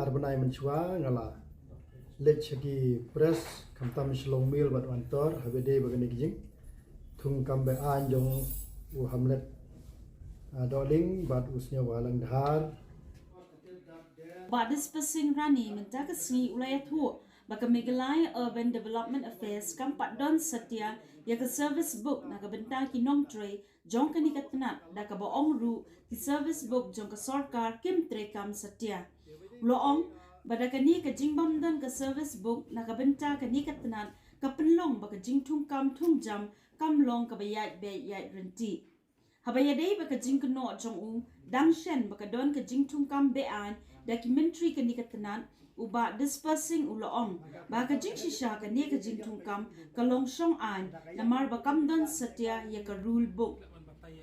arbanai menchua ngala let chagi press kamtam shlong mil bat antor habede bagani kijing thung kambe anjong u hamlet doling bat usnya walang dhar Badis pasing rani mentaka sni ulaya thu baka Megalai Urban Development Affairs kampat don setia ya ke service book naga benta ki nong tre jong kani katnat da ka boong ru ki service book jong ka sarkar kim tre kam setia loong bada kani ka jingbam don ka service book naga benta kani katnat ka penlong baka jingtung kam jam kam long ka bayat be yat renti habaya dei baka jingkno jong u dangshen baka don ka jingtung kam be an documentary kani katnat uba dispersing uloong baka jing shisha kani ka jingtung kam kalong shong an namar bakam don setia ya ka rule book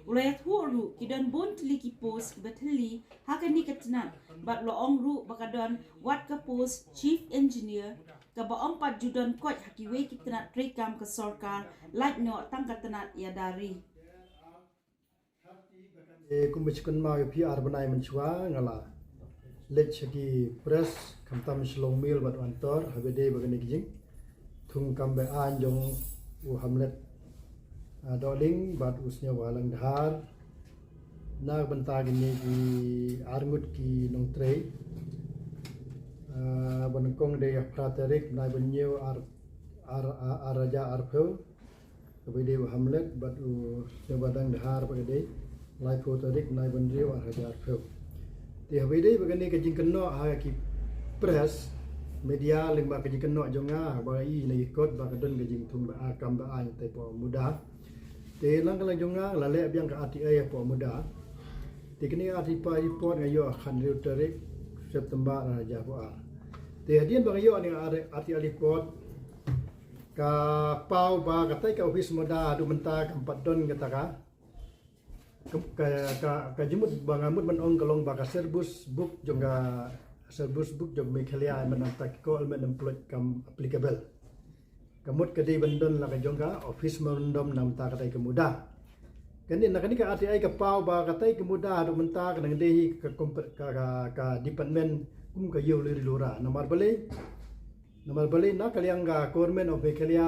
ulayat hu kidon bon tili ki post bathli hakani katnat bat loong ru baka don wat ka post chief engineer ka baong pat judon kot hakiwe kitnat trekam ka sarkar like no tangkatnat ya dari kumbachkun ma pi arbanai menchua ngala let chagi press kamtam shlong mil bat antor habede bagani kijing thung kambe anjong u hamlet doling bat usnya walang dhar na benta gini ki arngut ki nong tre banakong de praterik na benyo araja arpho habede hamlet bat usnya walang dhar bagade lai praterik na benyo araja arpho ti habide bagani ka jingkno ha ki press media lingba ka jingkno jonga ba i le ikot ba ka don ka jing thum ba akam ba ai te po muda te lang ka jonga la le biang ka ati ai po muda ti kini ati pa report ngayo khan reuterik September raja po a te hadian ba ngayo ni ati report ka pau ba ka tai ka office muda du menta ka 4 don ka taka ka jimut bangamut manong kalong baka service book jonga service book jong mekhalia manantak ko almen employed kam applicable kamut kadi bandon la ka jonga office mandom nam ta katai kemuda kani nakani ka ati ai ka pau ba katai kemuda do menta ka nang dehi ka department kum ka yo le lura namar bale na kaliang ga government of mekhalia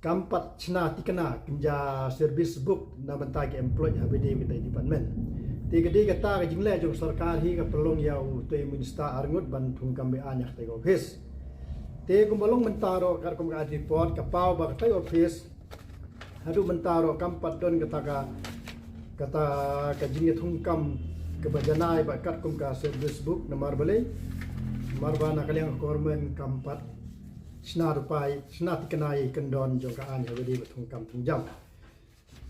kampat chna tikana kinja service book na banta ke employed habide kita department ti kedi kata ka jingle jong sarkar hi ka pelong yau te minister arngut ban thung kambe anyak te office te kumbalong mentaro kar kum ka report ka pau ba ka office hadu mentaro kampat don kata ka jinge thung kam ke bajanai ba kat kum ka service book namar bale marbana kaliang government kampat Sna rupai, sna tikanai kendon jong ka an habedi batung kam tungjam.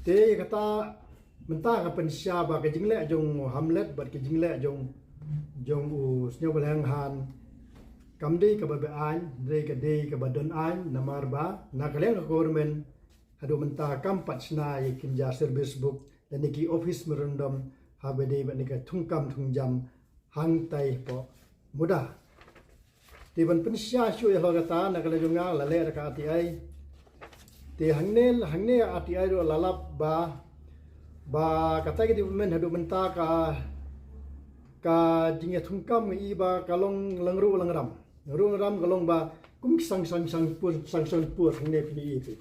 Te kata menta ka pensya ba ka jingle jong hamlet bat ka jingle jong u snyo belhang han kamdi ka babe an dre ka de ka badon an namar ba na kaleng ka government hadu menta kampat sna ye kinja service book dan ki office merundom habedi bat ni ka tungkam tungjam hang tai po mudah Tiban pensya syu ya logata nakala junga lale ka ati ai ti hangne ati ai ro lalap ba kata ki men hadu menta ka jinge thungkam i ba kalong langru langram kalong ba kum sang pur hangne pini i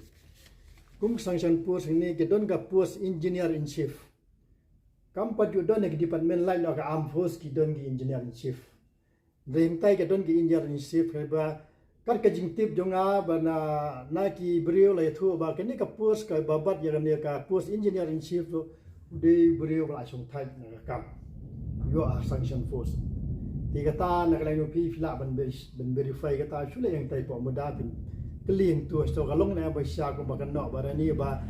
kum sang pur hangne ke don ka post engineer in chief kam pa ju don ki department lai lo ka armed force ki don ki engineer in chief Rimtai ke don ki engineer in chief ba kar ka jingtip jonga bana na ki brio la thu ba ke ni ka post ka babat ya ne ka post engineer in chief lo de brio ba song thai na kam yo a sanction force ti ka ta na ka lang pi fila ban verify ka ta chule yang tai po muda bin clean tu so ka long na ba sha ko ba kan no ba ni ba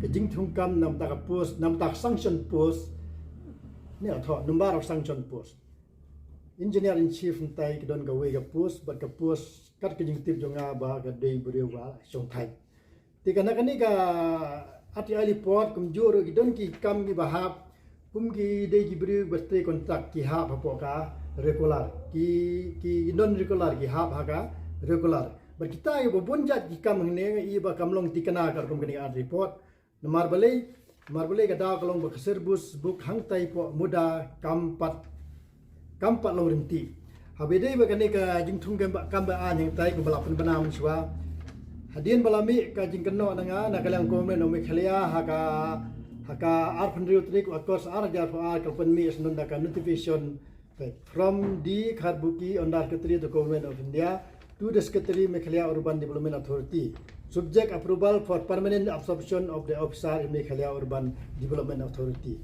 ka jing thung kam nam ta ka post nam ta sanction post ne tho number of sanction post engineer in chief ntai ki don ka we ka post but ka post kat ka jing tip jonga ba ka dei brio ba song thai ti kana kani ka ati ali report kum juro ki don ki kam ki bahap kum ki dei ki brio baste contract ki ha pa ka regular ki non regular ki ha ka regular but kita yo bonjat ki kam ne i ba kam long ti kana kar kum kani ati report nomor balai ka da kalong ba service book hang tai po muda kam pat kampat lo rinti habede bagane ka jing tung kamba an yang tai ko balapan banam swa hadin balami ka jing keno nanga nakalang komen o mekhalia haka arpan riutri ko akos arja fo ar kalpan mi snonda ka notification from the Kharbuki under Secretary to Government of India to the Secretary Meghalaya Urban Development Authority, subject approval for permanent absorption of the officer in Meghalaya Urban Development Authority.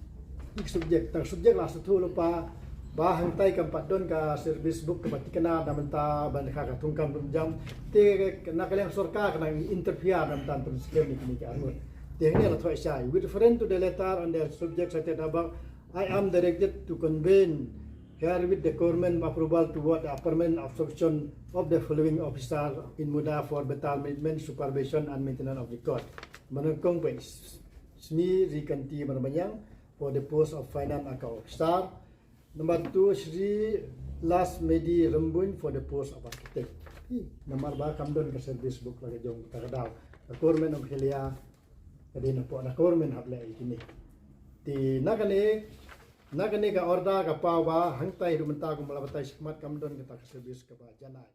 Ik subjek lah satu lupa bahang tai kampat don ka service book ke batikana namanta ban ka tungkam jam te na kalian sorka kana interfere nam tan problem ni ka angut. Te ni la thoi sai with reference to the letter on the subject stated above, I am directed to convene here with the government approval toward the permanent absorption of the following officer in Muda for better management, supervision and maintenance of record. Menengkong pe Sri Rikanti Marmanyang for the post of finance account officer. Number 2 Sri Las Medi Rembun for the post of architect. Nomor ba kamdon ke service book lagi jong takadaw. The government of Meghalaya kadina po na government hable ikini. Ti nakane ka orda ka pawa hangtai rumenta ko malabatay sikmat kamdon kita ka service ka ba janay